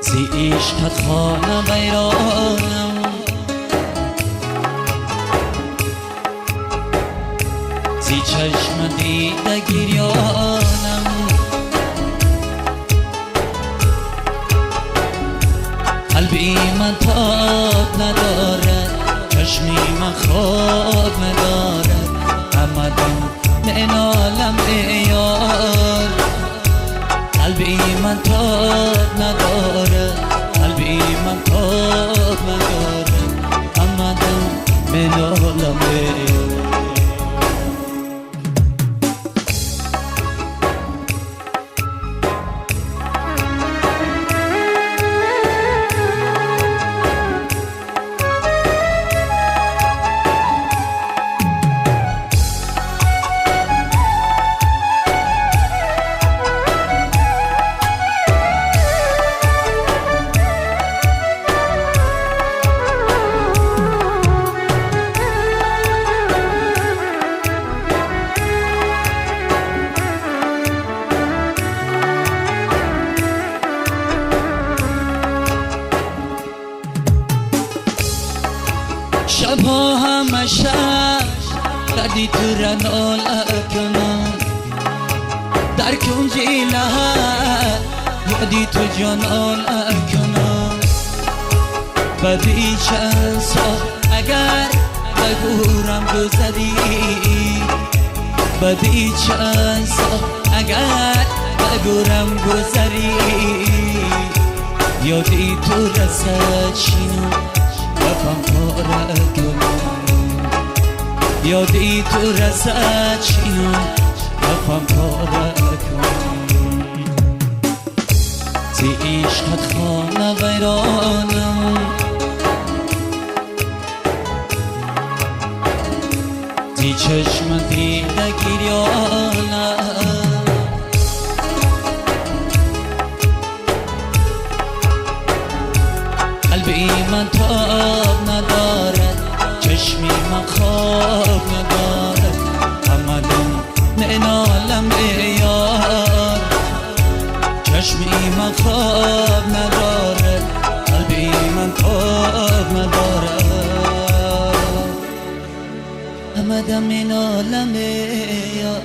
زی عشقت خانه ویرانم، زی چشم دیده گریانم. قلبی من تاب ندارد، چشمی من خواب ندارد. آمدم به این عالم یار، قلبی من تاب ندارد، قلبی من تاب ندارد. آمدم به این عالم یار. شبها همه شب دردی تو را ناله کنم، در کنج لحد یادی تو جان آله کنم. بدی چند سال اگر بگورم گذری، بدی چند سال اگر بگورم گذری. یادی تو رسد شینم کفم پاره کنم، یادی تو رسد شینم کفم پاره کنم. زی عشقت خانه ویرانم، زی چشم دیده گریانم. قلبی من تاب ندارد، چشمی من خواب ندارد. آمدم به این عالم یار، چشمی من خواب ندارد، قلبی من تاب ندارد. آمدم این عالم یار.